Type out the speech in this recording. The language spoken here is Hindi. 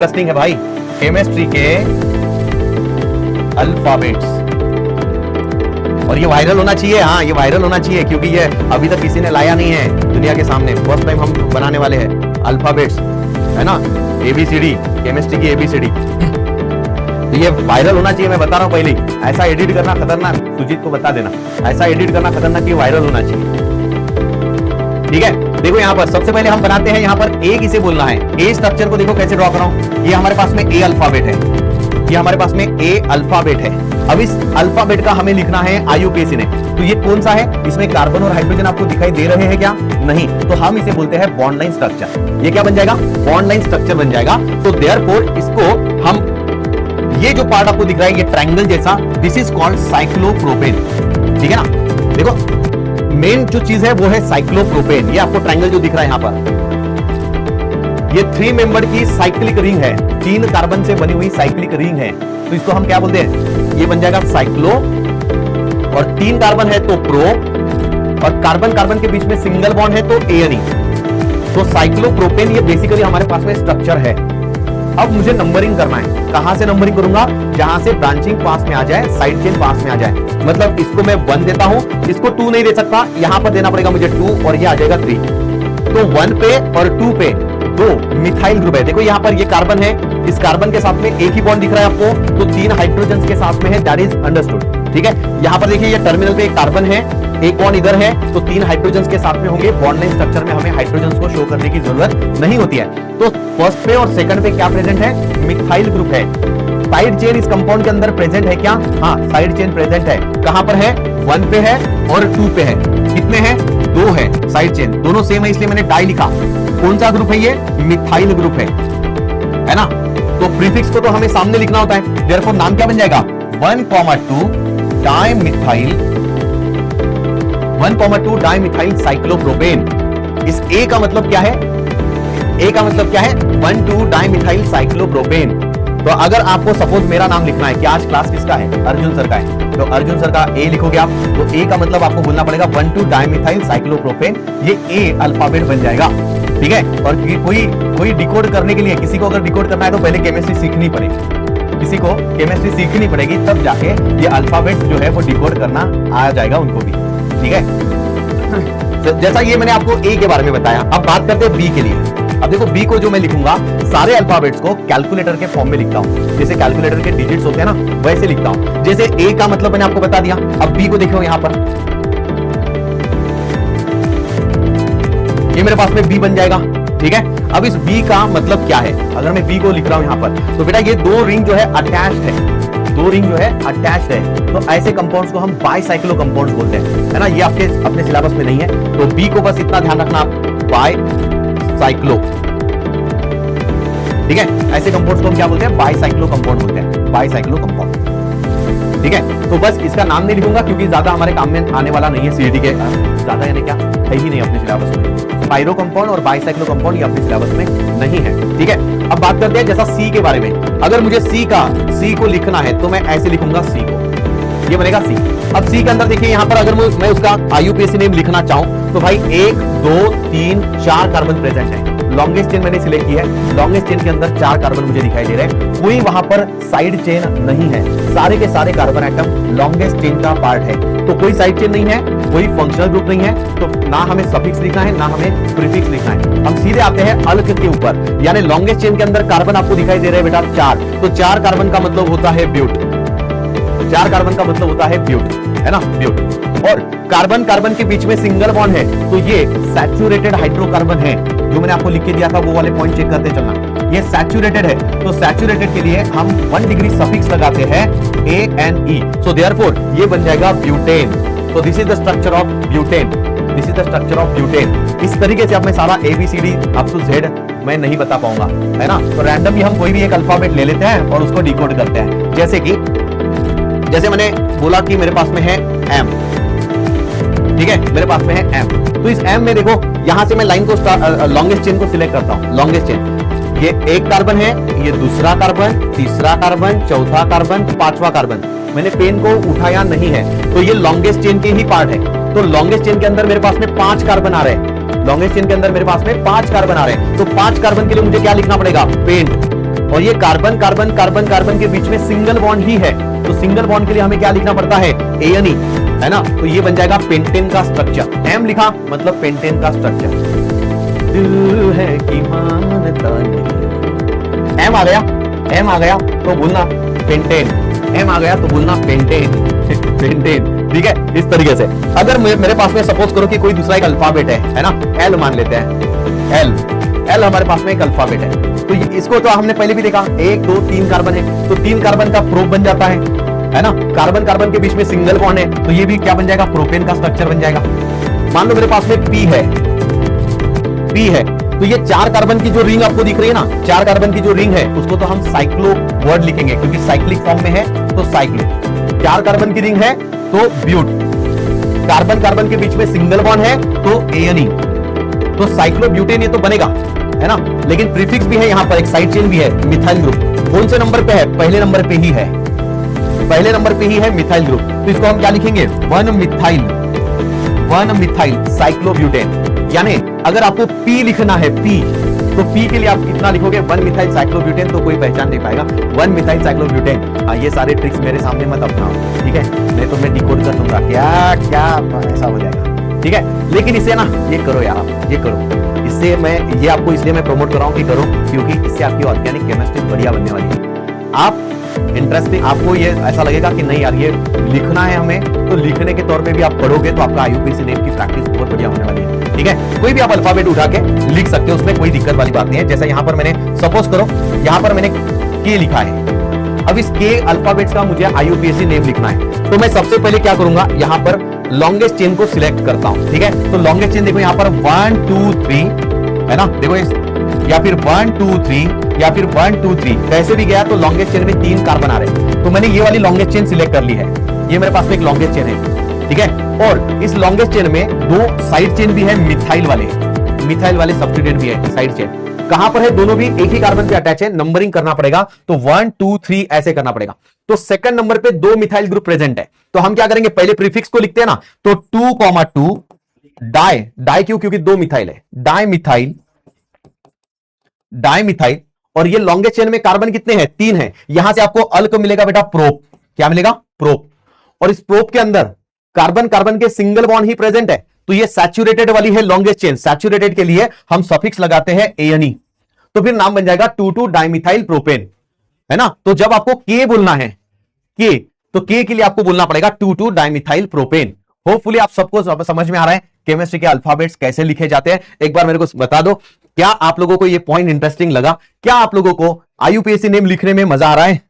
इंटरेस्टिंग है भाई, केमिस्ट्री के अल्फाबेट्स। और ये वायरल होना चाहिए, हाँ ये वायरल होना चाहिए, क्योंकि ये अभी तक किसी ने लाया नहीं है दुनिया के सामने। फर्स्ट टाइम हम बनाने वाले हैं अल्फाबेट्स, है ना, एबीसीडी, केमिस्ट्री की एबीसीडी। तो ये वायरल होना चाहिए, मैं बता रहा हूं पहले। ऐसा एडिट करना खतरनाक, सुजीत को बता देना, ऐसा एडिट करना खतरनाक कि वायरल होना चाहिए। ठीक है, देखो यहाँ पर सबसे पहले हम बनाते हैं, यहाँ पर ए किसे बोलना है। ए स्ट्रक्चर को देखो कैसे ड्रॉ कर रहा हूं। ये हमारे पास में ए अल्फाबेट है, ये हमारे पास में ए अल्फाबेट है। अब इस अल्फाबेट का हमें लिखना है आईयूपीएसी ने। तो ये कौन सा है, इसमें कार्बन और हाइड्रोजन आपको दिखाई दे रहे हैं क्या? नहीं, तो हम इसे बोलते हैं बॉन्ड लाइन स्ट्रक्चर। ये क्या बन जाएगा? बॉन्ड लाइन स्ट्रक्चर बन जाएगा। तो देयरफॉर इसको हम, ये जो पार्ट आपको दिख रहा है ये ट्रायंगल जैसा, दिस इज कॉल्ड साइक्लोप्रोपेन। ठीक है ना, देखो मेन जो चीज है वो है साइक्लोप्रोपेन। ये आपको ट्रायंगल जो दिख रहा है यहाँ पर, ये 3 मेंबर की साइक्लिक रिंग है, 3 कार्बन से बनी हुई साइक्लिक रिंग है। तो इसको हम क्या बोलते हैं? ये बन जाएगा साइक्लो, और 3 कार्बन है तो प्रो, और कार्बन कार्बन के बीच में सिंगल बॉन्ड है तो एएनई। तो साइक्लोप्रोपेन ये बेसिकली हमारे पास में स्ट्रक्चर है। अब मुझे नंबरिंग करना है। कहां से नंबरिंग करूंगा? जहां से ब्रांचिंग पास में आ जाए, साइड चेन पास में आ जाए। मतलब इसको मैं 1 देता हूं, इसको 2 नहीं दे सकता, यहां पर देना पड़ेगा मुझे 2, और ये आ जाएगा 3। तो 1 पे और 2 पे 2 मिथाइल ग्रुप है। देखो यहां पर ये कार्बन है, इस कार्बन के साथ में एक ही बॉन्ड दिख रहा है आपको, तो 3 हाइड्रोजन के साथ में है, दैट इज अंडरस्टूड। ठीक है, यहां पर देखिए ये टर्मिनल पे एक कार्बन है, एक बॉन्ड इधर है, तो 3 हाइड्रोजन के साथ में होंगे। बॉन्ड लाइन स्ट्रक्चर में हमें हाइड्रोजन को शो करने की जरूरत नहीं होती है। तो फर्स्ट पे और सेकंड पे क्या प्रेजेंट है? मिथाइल ग्रुप है। साइड चेन इस कंपाउंड के अंदर प्रेजेंट है क्या? हाँ, साइड चेन प्रेजेंट है। कहां पर है? 1 पे है और 2 पे है। कितने हैं? 2 है साइड चेन, दोनों सेम है इसलिए मैंने डाई लिखा। कौन सा ग्रुप है ये? मिथाइल ग्रुप है ना। तो प्रीफिक्स को तो हमें सामने लिखना होता है, देयरफॉर नाम क्या बन जाएगा? 1,2 डाइमिथाइल, 1,2 डाइमिथाइल साइक्लोप्रोपेन। इस ए का मतलब क्या है? ए का मतलब क्या है? 1,2 डाइमिथाइल साइक्लोप्रोपेन। तो अगर आपको सपोज मेरा नाम लिखना है कि आज क्लास किसका है? अर्जुन सर का है, तो अर्जुन सर का ए लिखोगे आप, तो ए का मतलब आपको बोलना पड़ेगा 1,2 डाइमिथाइल साइक्लोप्रोपेन। ये ए अल्फाबेट बन जाएगा। ठीक है, और कोई डिकोड करने के लिए, किसी को अगर डिकोड करना है तो पहले केमिस्ट्री सीखनी पड़ेगी, किसी को केमिस्ट्री सीखनी पड़ेगी, तब जाके ये अल्फाबेट जो है वो डिकोड करना आ जाएगा उनको भी। ठीक है, जैसा ये मैंने आपको ए के बारे में बताया। अब बात करते हैं बी के लिए। अब देखो बी को जो मैं लिखूंगा, सारे अल्फाबेट्स को कैलकुलेटर के फॉर्म में लिखता हूं, जैसे कैलकुलेटर के डिजिट्स होते हैं ना, वैसे लिखता हूं। जैसे ए का मतलब मैंने आपको बता दिया। अब बी को देखो यहां पर, ये मेरे पास में बी बन जाएगा। ठीक है, अब इस बी का मतलब क्या है? अगर मैं बी को लिख रहा हूं यहां पर, तो बेटा ये 2 रिंग जो है अटैच्ड है, 2 रिंग जो है अटैच्ड है। तो ऐसे कंपाउंड्स को हम बाइसाइक्लो कंपाउंड्स बोलते हैं, है ना। ये आपके अपने सिलेबस में नहीं है, तो बी को बस इतना ध्यान रखना, बाइसाइक्लो। ठीक है, ऐसे कंपाउंड्स को हम क्या बोलते हैं? बाइसाइक्लो कंपाउंड बोलते हैं, बाइसाइक्लो कंपाउंड। ठीक है, तो बस इसका नाम नहीं लिखूंगा क्योंकि ज्यादा हमारे काम में आने वाला नहीं है। सीईटी के ज्यादा यानी क्या है ही नहीं अपने सिलेबस में। पायरो कंपाउंड और बाइसाइक्लो कंपाउंड ये अपने सिलेबस में नहीं है। ठीक है, अब बात करते हैं जैसा सी के बारे में। अगर मुझे सी को लिखना है तो मैं ऐसे लिखूंगा सी को, ये बनेगा सी। अब सी के अंदर देखिए यहाँ पर अगर मैं उसका आईयूपीएसी नेम लिखना चाहूं तो भाई 1, 2, 3, 4 कार्बन प्रेजेंट है। लॉन्गेस्ट चेन मैंने सिलेक्ट की है, लॉन्गेस्ट चेन के अंदर 4 कार्बन मुझे दिखाई दे रहे हैं। कोई वहां पर साइड चेन नहीं है, सारे के सारे कार्बन एटम लॉन्गेस्ट चेन का पार्ट है। तो कोई साइड चेन नहीं है, कोई फंक्शनल ग्रुप नहीं है, तो ना हमें सफिक्स लिखना है ना हमें प्रीफिक्स लिखना है। हम सीधे आते हैं अल्क के ऊपर, यानी लॉन्गेस्ट चेन के अंदर कार्बन आपको दिखाई दे रहे हैं बेटा 4, तो 4 कार्बन का मतलब होता है ब्यूट। 4 कार्बन का मतलब होता है ब्यूट, है ना, ब्यूट। और कार्बन कार्बन के बीच में सिंगल बॉन्ड है, तो ये सैचुरेटेड हाइड्रोकार्बन है। जो मैंने आपको लिख के दिया था वो वाले पॉइंट चेक करते चलना, ये सैचुरेटेड है। तो सैचुरेटेड के लिए हम 1 डिग्री सफिक्स लगाते हैं ANE, सो देयरफॉर ये बन जाएगा ब्यूटेन। तो this is the structure of butane, this is the structure of butane. इस तरीके से अब मैं सारा ABCD अप टू Z मैं नहीं बता पाऊंगा, है ना। तो रैंडमली हम कोई भी एक अल्फाबेट ले लेते हैं और उसको डिकोड करते हैं। जैसे मैंने बोला कि मेरे पास में है M, ठीक है, मेरे पास में है M। तो इस M में देखो यहां से मैं लाइन को लॉन्गेस्ट चेन को सिलेक्ट करता हूं। लॉन्गेस्ट चेन, ये 1 कार्बन है, ये दूसरा कार्बन, तीसरा कार्बन, चौथा कार्बन, 5वां कार्बन। मैंने पेन को उठाया नहीं है, तो ये लॉन्गेस्ट चेन के ही पार्ट है। तो लॉन्गेस्ट चेन के अंदर मेरे पास में 5 कार्बन आ रहे हैं, लॉन्गेस्ट चेन के अंदर मेरे पास में 5 कार्बन आ रहे हैं। तो 5 कार्बन के लिए मुझे क्या लिखना पड़ेगा? पेंट। और ये कार्बन कार्बन कार्बन कार्बन के बीच में सिंगल बॉन्ड ही है, तो सिंगल बॉन्ड के लिए हमें क्या लिखना पड़ता है, ANE, है ना। तो ये बन जाएगा पेंटेन का स्ट्रक्चर। M लिखा मतलब पेंटेन का स्ट्रक्चर। दिल है कि मानता नहीं। M आ गया, M आ गया तो बोलना पेंटेन, M आ गया तो बोलना पेंटेन, पेंटेन, ठीक है। इस तरीके से अगर मेरे पास में सपोज करो कि कोई दूसरा एक अल्फाबेट है ना, L मान लेते हैं, L हमारे पास में एक अल्फाबेट है, तो इसको तो हमने पहले भी देखा, 1 2 3 कार्बन है, तो 3 कार्बन का प्रोप बन जाता है ना। कार्बन कार्बन के बीच में सिंगल बॉन्ड है, तो ये भी क्या बन जाएगा, प्रोपेन का स्ट्रक्चर बन जाएगा। मान लो मेरे पास में P है, तो ये 4 कार्बन की जो रिंग आपको दिख रही है ना, 4 कार्बन की जो रिंग है उसको तो हम साइक्लो वर्ड लिखेंगे, क्योंकि साइक्लिक फॉर्म में है तो साइक्लिक। 4 कार्बन की रिंग है तो ब्यूट, कार्बन कार्बन के बीच में सिंगल बॉन्ड है तो ANE, तो साइक्लोब्यूटेन ये तो बनेगा, है ना। लेकिन प्रीफिक्स भी है यहाँ पर, एक साइड चेन भी है, मिथाइल ग्रुप। कौन से नंबर पे है, पहले नंबर पे ही है, पहले नंबर पे ही है मिथाइल ग्रुप। तो इसको हम क्या लिखेंगे, 1 मिथाइल साइक्लोब्यूटेन। यानी अगर आपको P लिखना है, P, तो P के लिए आप कितना लिखोगे, 1 मिथाइल साइक्लोब्यूटेन, तो कोई पहचान नहीं पाएगा, 1 मिथाइल साइक्लोब्यूटेन। हाँ, ये सारे ट्रिक्स मेरे सामने मत अपनाओ, ठीक है, नहीं तो मैं डिकोड कर दूंगा, क्या क्या ऐसा हो जाएगा, ठीक है। लेकिन इसे ना ये करो यार, आप ये करो, इससे मैं ये आपको इसलिए मैं प्रमोट कर रहा हूं कि करो, क्योंकि इससे आपकी ऑर्गेनिक केमिस्ट्री बढ़िया बनने वाली है। आप इंटरेस्टिंग, आपको ये ऐसा लगेगा कि नहीं यार ये लिखना है हमें, तो लिखने के तौर पे भी आप पढ़ोगे तो आपका IUPAC नेम की प्रैक्टिस बहुत बढ़िया होने वाली है, ठीक है। कोई भी आप अल्फाबेट उठा के लिख सकते हो, उसमें कोई दिक्कत वाली बात नहीं है। जैसे यहां पर मैंने सपोज करो, यहां पर मैंने K लिखा है, अब इस K अल्फाबेट्स का मुझे IUPAC नेम लिखना है, तो मैं सबसे पहले क्या करूंगा, यहां पर लॉन्गेस्ट चेन को सिलेक्ट करता हूं, ठीक है। तो लॉन्गेस्ट चेन देखो यहां पर 1 2 3 है ना, देखो या फिर 1 2 3 या फिर 1 2 3, कैसे भी गया तो लॉन्गेस्ट चेन में 3 कार्बन आ रहे हैं, तो मैंने ये वाली लॉन्गेस्ट चेन सिलेक्ट कर ली है, ये मेरे पास में एक लॉन्गेस्ट चेन है, ठीक है। और इस लॉन्गेस्ट चेन में 2 साइड चेन भी है, मिथाइल वाले सब्स्टिट्यूएंट भी है साइड चेन। कहां पर है, दोनों भी एक ही कार्बन पे अटैच है, नंबरिंग करना पड़ेगा, तो 1 2 3 ऐसे करना पड़ेगा। तो सेकंड नंबर पे 2 मिथाइल ग्रुप प्रेजेंट है, तो हम क्या करेंगे, पहले प्रीफिक्स को लिखते हैं ना, तो 2,2 डाई क्यों, क्योंकि 2 मिथाइल है, डाई मिथाइल। और ये लॉन्गेस्ट चेन में कार्बन कितने हैं, 3 है, यहां से आपको अल्क मिलेगा बेटा, प्रोप, क्या मिलेगा, प्रोप। और इस प्रोप के अंदर कार्बन कार्बन के सिंगल बॉन्ड ही प्रेजेंट है, तो ये सैचुरेटेड वाली है लॉन्गेस्ट चेन, सैचुरेटेड के लिए हम सफिक्स लगाते हैं ANE, तो फिर नाम बन जाएगा 2,2 डाइमिथाइल प्रोपेन, है ना। तो जब आपको K बोलना है, K, तो K के लिए आपको बोलना पड़ेगा 2,2 डाइमिथाइल प्रोपेन। होपफुली आप सबको समझ में आ रहा है केमिस्ट्री के अल्फाबेट्स कैसे लिखे जाते हैं। एक बार मेरे को बता दो, क्या आप लोगों को ये पॉइंट इंटरेस्टिंग लगा, क्या आप लोगों को IUPAC नेम लिखने में मजा आ रहा है?